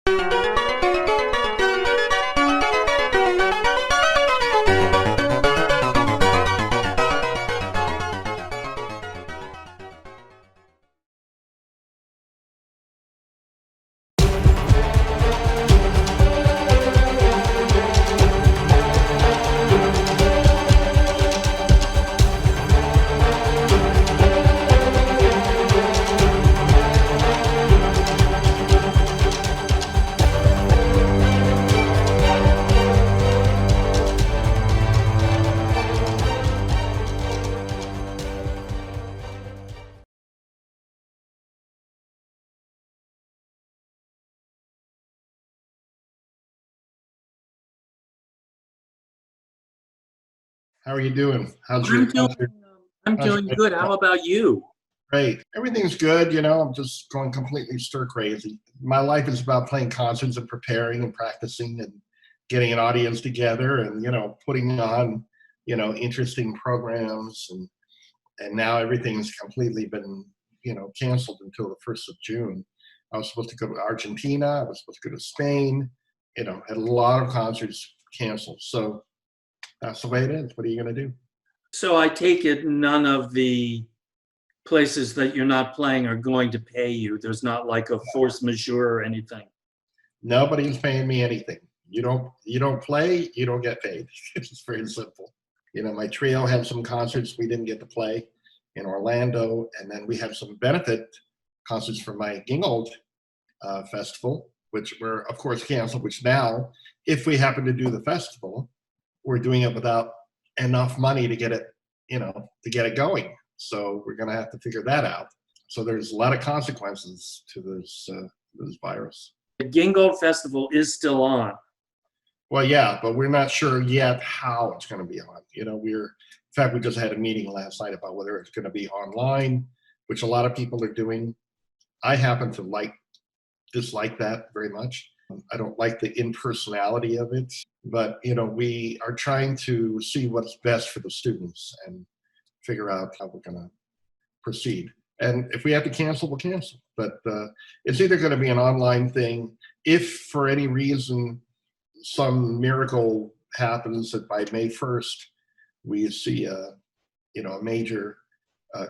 How are you doing? I'm doing, I'm how's doing your good. How about you? Great. Everything's good. I'm just going completely stir crazy. My life is about playing concerts and preparing and practicing and getting an audience together and, putting on, interesting programs. And now everything's completely been, canceled until the 1st of June. I was supposed to go to Argentina. I was supposed to go to Spain, had a lot of concerts canceled. So that's the way it is. What are you going to do? So I take it none of the places that you're not playing are going to pay you. There's not like a force majeure or anything. Nobody's paying me anything. You don't play, you don't get paid. It's very simple. My trio had some concerts we didn't get to play in Orlando, and then we had some benefit concerts for my Gingold festival, which were of course canceled. Which now, if we happen to do the festival, we're doing it without enough money to get it going. So we're going to have to figure that out. So there's a lot of consequences to this virus. The Gingold Festival is still on. Well, yeah, but we're not sure yet how it's going to be on. In fact, we just had a meeting last night about whether it's going to be online, which a lot of people are doing. I happen to dislike that very much. I don't like the impersonality of it, but we are trying to see what's best for the students and figure out how we're going to proceed. And if we have to cancel, we'll cancel. But it's either going to be an online thing. If for any reason some miracle happens that by May 1st we see a major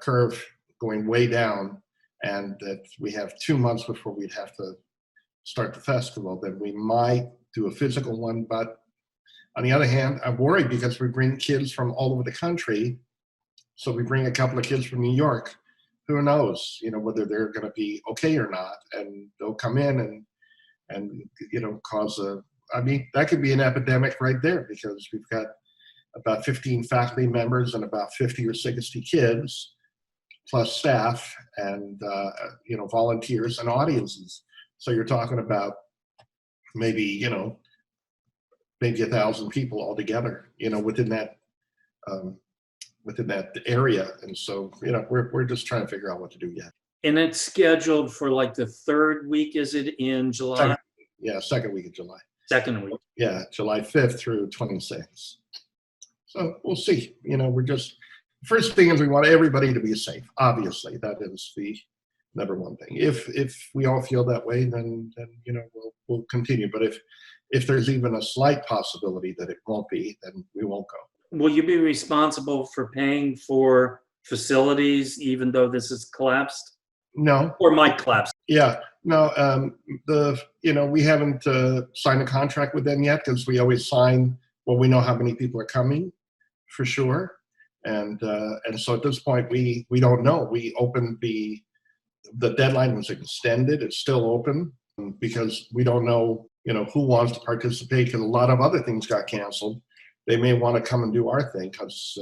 curve going way down, and that we have 2 months before we'd have to start the festival, then we might do a physical one. But on the other hand, I'm worried because we bring kids from all over the country. So we bring a couple of kids from New York. Who knows, whether they're going to be okay or not, and they'll come in and cause that could be an epidemic right there, because we've got about 15 faculty members and about 50 or 60 kids, plus staff and volunteers and audiences. So you're talking about maybe 1,000 people altogether, within that area. And so, we're just trying to figure out what to do yet. And it's scheduled for like the 3rd week, is it, in July? Second week of July. Second week. Yeah, July 5th through 26th. So we'll see. First thing is we want everybody to be safe. Obviously, that is the number one thing. If we all feel that way, then we'll continue. But if there's even a slight possibility that it won't be, then we won't go. Will you be responsible for paying for facilities even though this is collapsed? No. Or might collapse? Yeah. No. We haven't signed a contract with them yet, because we always sign when we know how many people are coming, for sure. And so at this point we don't know. We opened the deadline was extended. It's still open because we don't know who wants to participate, because a lot of other things got canceled. They may want to come and do our thing because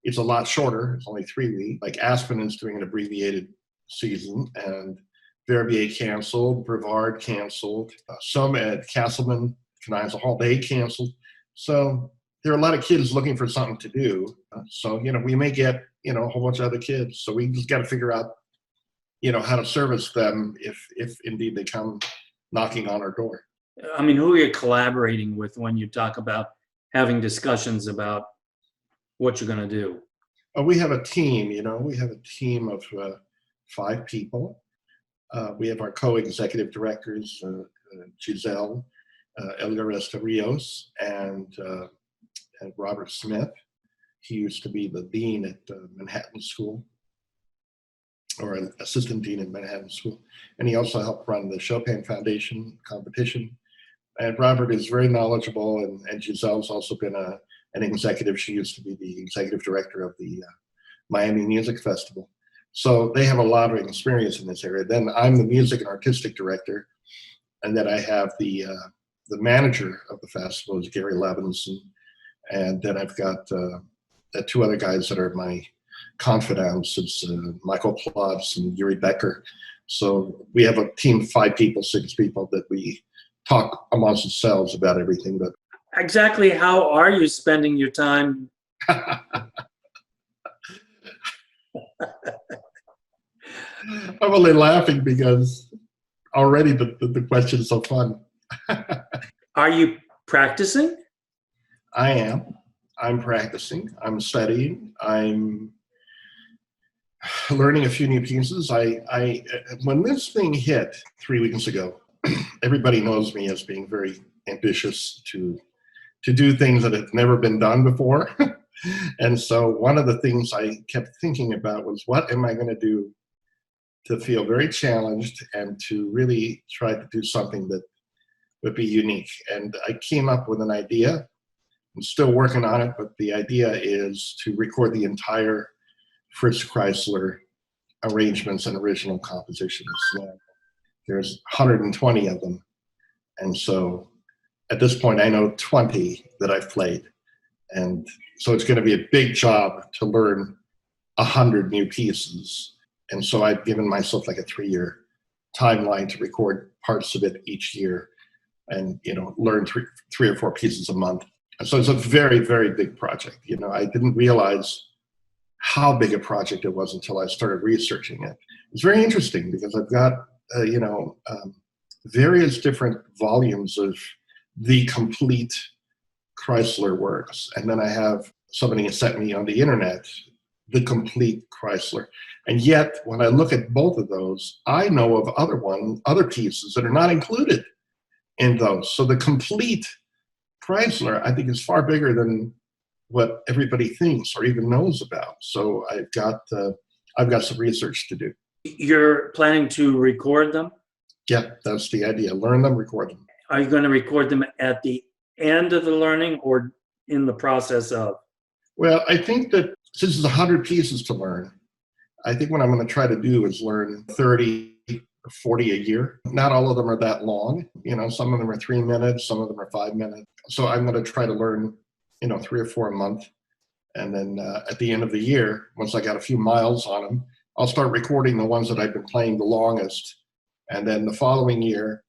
it's a lot shorter. It's only 3 weeks. Like Aspen is doing an abbreviated season, and Verbier canceled, Brevard canceled, some at Castleman, Canizal Hall, they canceled. So there are a lot of kids looking for something to do. So, we may get, a whole bunch of other kids. So we just got to figure out, how to service them if indeed they come knocking on our door. I mean, who are you collaborating with when you talk about having discussions about what you're going to do? We have a team, we have a team of 5 people. We have our co-executive directors, Giselle Elgaresta Rios and Robert Smith. He used to be the dean at Manhattan School, or an assistant dean at Manhattan School. And he also helped run the Chopin Foundation competition. And Robert is very knowledgeable, and Giselle's also been an executive. She used to be the executive director of the Miami Music Festival. So they have a lot of experience in this area. Then I'm the music and artistic director, and then I have the manager of the festival is Gary Levinson, and then I've got two other guys that are my confidants. It's Michael Plotz and Yuri Becker. So we have a team of 5 people, 6 people that we talk amongst ourselves about everything. But exactly how are you spending your time? I'm only laughing because already the question is so fun. Are you practicing? I am. I'm practicing. I'm studying. I'm learning a few new pieces. I when this thing hit 3 weeks ago, everybody knows me as being very ambitious to do things that have never been done before. And so one of the things I kept thinking about was, what am I going to do to feel very challenged and to really try to do something that would be unique? And I came up with an idea. I'm still working on it, but the idea is to record the entire Fritz Kreisler arrangements and original compositions. There's 120 of them. And so at this point, I know 20 that I've played. And so it's going to be a big job to learn 100 new pieces. And so I've given myself like a 3-year timeline to record parts of it each year and, learn three or 4 pieces a month. And so it's a very, very big project. I didn't realize how big a project it was until I started researching it. It's very interesting because I've got, various different volumes of the complete Kreisler works. And then I have somebody sent me on the internet, the complete Kreisler. And yet, when I look at both of those, I know of other pieces that are not included in those. So the complete Kreisler, I think, is far bigger than what everybody thinks or even knows about. So I've got some research to do. You're planning to record them? Yeah, that's the idea. Learn them, record them. Are you going to record them at the end of the learning or in the process of? Well, I think that since it's 100 pieces to learn, I think what I'm going to try to do is learn 30 or 40 a year. Not all of them are that long. Some of them are 3 minutes, some of them are 5 minutes. So I'm going to try to learn, 3 or 4 a month. And then at the end of the year, once I got a few miles on them, I'll start recording the ones that I've been playing the longest. And then the following year,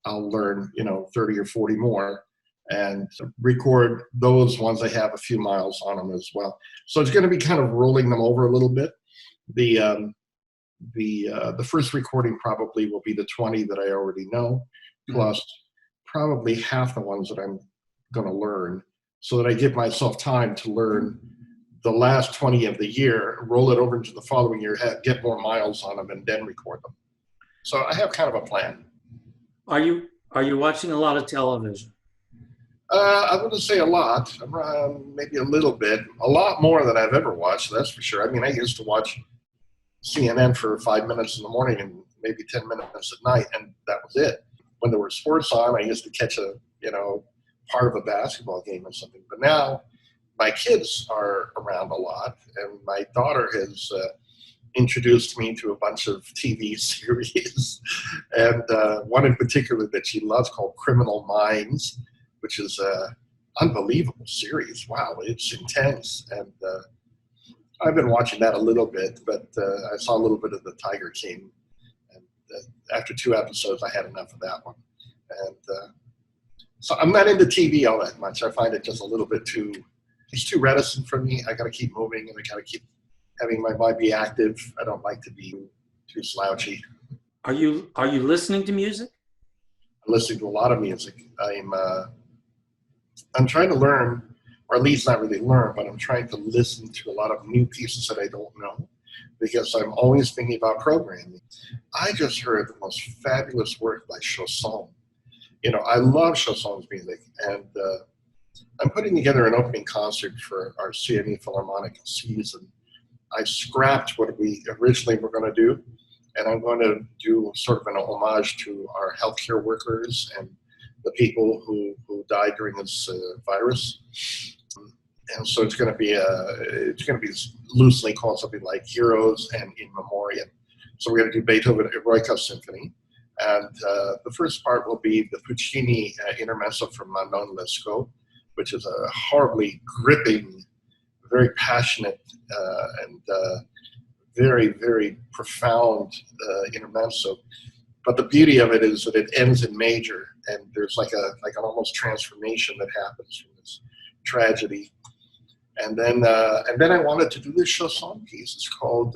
I'll learn, 30 or 40 more and record those ones that have a few miles on them as well. So it's going to be kind of rolling them over a little bit. The first recording probably will be the 20 that I already know, plus probably half the ones that I'm going to learn, so that I give myself time to learn the last 20 of the year, roll it over into the following year, get more miles on them, and then record them. So I have kind of a plan. Are you watching a lot of television? I wouldn't say a lot, maybe a little bit, a lot more than I've ever watched, that's for sure. I mean, I used to watch CNN for 5 minutes in the morning and maybe 10 minutes at night, and that was it. When there were sports on, I used to catch part of a basketball game or something. But now my kids are around a lot, and my daughter has introduced me to a bunch of TV series, and one in particular that she loves called Criminal Minds, which is an unbelievable series. Wow, it's intense. And I've been watching that a little bit, but I saw a little bit of The Tiger King. And after 2 episodes, I had enough of that one. And so I'm not into TV all that much. I find it just a little bit it's too reticent for me. I got to keep moving, and I got to keep having my mind be active. I don't like to be too slouchy. Are you listening to music? I'm listening to a lot of music. I'm trying to learn, or at least not really learn, but I'm trying to listen to a lot of new pieces that I don't know, because I'm always thinking about programming. I just heard the most fabulous work by Chausson. I love chansons music, and I'm putting together an opening concert for our CME Philharmonic season. I scrapped what we originally were going to do, and I'm going to do sort of an homage to our healthcare workers and the people who died during this virus. And so it's going to be loosely called something like Heroes and In Memoriam. So we're going to do Beethoven Eroica Symphony. And the first part will be the Puccini Intermezzo from Manon Lescaut, which is a horribly gripping, very passionate, and very, very profound intermezzo. But the beauty of it is that it ends in major, and there's like an almost transformation that happens from this tragedy. And then I wanted to do this chanson piece. It's called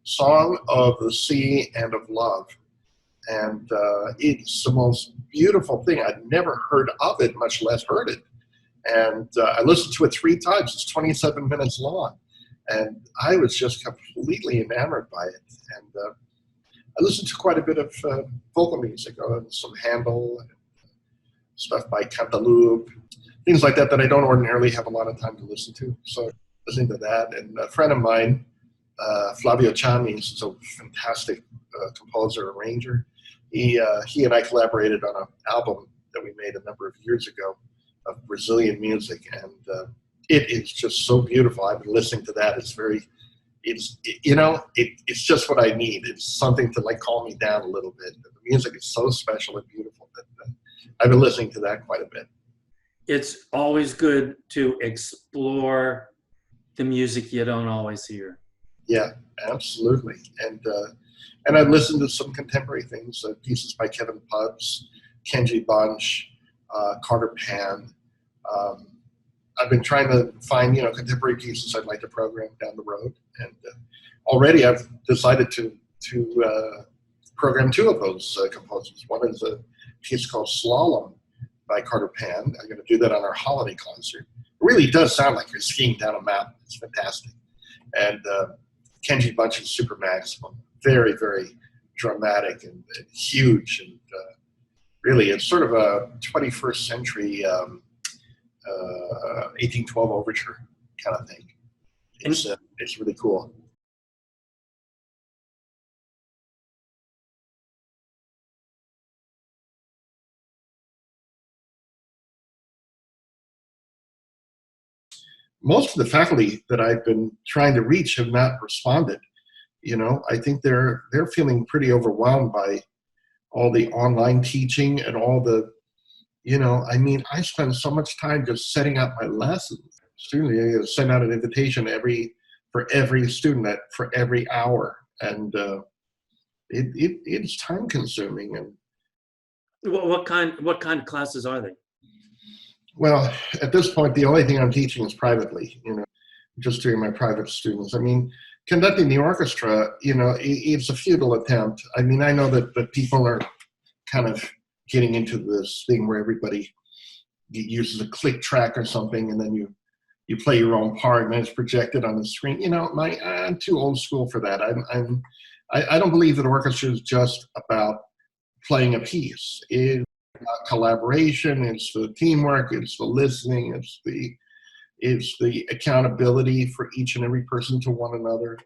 Song of the Sea and of Love. And it's the most beautiful thing. I'd never heard of it, much less heard it. And I listened to it 3 times. It's 27 minutes long. And I was just completely enamored by it. And I listened to quite a bit of vocal music, some Handel, and stuff by Cantaloupe, things like that I don't ordinarily have a lot of time to listen to. So listening to that. And a friend of mine, Flavio Chami, is a fantastic composer, arranger. He and I collaborated on an album that we made a number of years ago of Brazilian music, and it is just so beautiful. I've been listening to that. It's just what I need. It's something to like calm me down a little bit. The music is so special and beautiful that I've been listening to that quite a bit. It's always good to explore the music you don't always hear. Yeah, absolutely. And I've listened to some contemporary things, pieces by Kevin Pubbs, Kenji Bunch, Carter Pan. I've been trying to find, contemporary pieces I'd like to program down the road. And already I've decided to program 2 of those composers. One is a piece called Slalom by Carter Pan. I'm going to do that on our holiday concert. It really does sound like you're skiing down a mountain. It's fantastic. And Kenji Bunch's Super Maximum, very, very dramatic and huge. And really, it's sort of a 21st century 1812 overture kind of thing. It's really cool. Most of the faculty that I've been trying to reach have not responded. I think they're feeling pretty overwhelmed by all the online teaching and all the, I spend so much time just setting up my lessons. You send out an invitation for every student for every hour, and it's time consuming. And what kind of classes are they? Well, at this point, the only thing I'm teaching is privately, just doing my private students. I mean, conducting the orchestra, it's a futile attempt. I mean, I know that people are kind of getting into this thing where everybody uses a click track or something, and then you play your own part, and then it's projected on the screen. I'm too old school for that. I don't believe that orchestra is just about playing a piece. It's about collaboration. It's the teamwork. It's the listening. It's the accountability for each and every person to one another.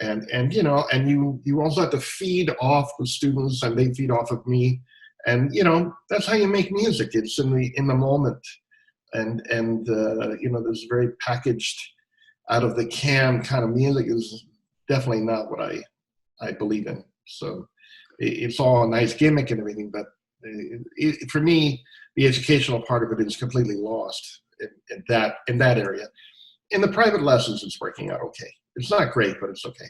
And you also have to feed off the students, and they feed off of me. And, that's how you make music. It's in the moment. And this very packaged, out of the can kind of music is definitely not what I believe in. So it's all a nice gimmick and everything, but for me, the educational part of it is completely lost in that area. In the private lessons, it's working out okay. It's not great, but it's okay.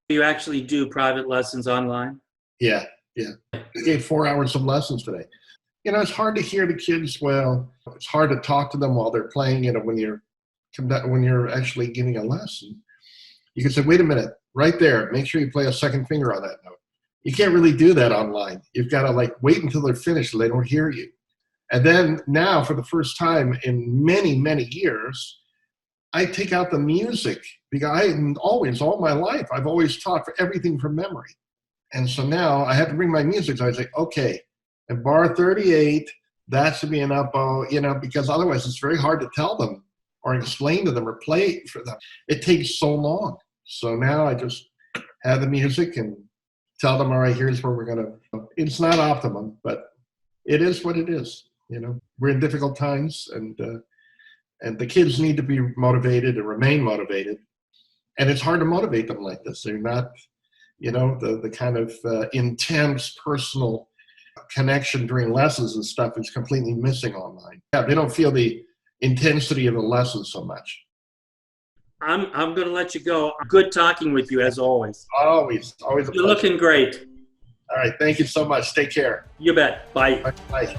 You actually do private lessons online? Yeah. I gave 4 hours of lessons today. It's hard to hear the kids well. It's hard to talk to them while they're playing it, when you're actually giving a lesson. You can say, wait a minute, right there, make sure you play a second finger on that note. You can't really do that online. You've got to wait until they're finished so they don't hear you. And then now, for the first time in many, many years, I take out the music, because all my life, I've always taught for everything from memory. And so now I have to bring my music. So I say, okay, And bar 38, that should be an uppo, because otherwise it's very hard to tell them or explain to them or play for them. It takes so long. So now I just have the music and tell them, all right, here's where we're going to. It's not optimum, but it is what it is. We're in difficult times, and the kids need to be motivated and remain motivated. And it's hard to motivate them like this. They're not, the kind of intense personal connection during lessons and stuff is completely missing online. Yeah, they don't feel the intensity of the lesson so much. I'm going to let you go. Good talking with you as always. Always a You're pleasure. looking great. All right, thank you so much. Take care. You bet. Bye. Bye.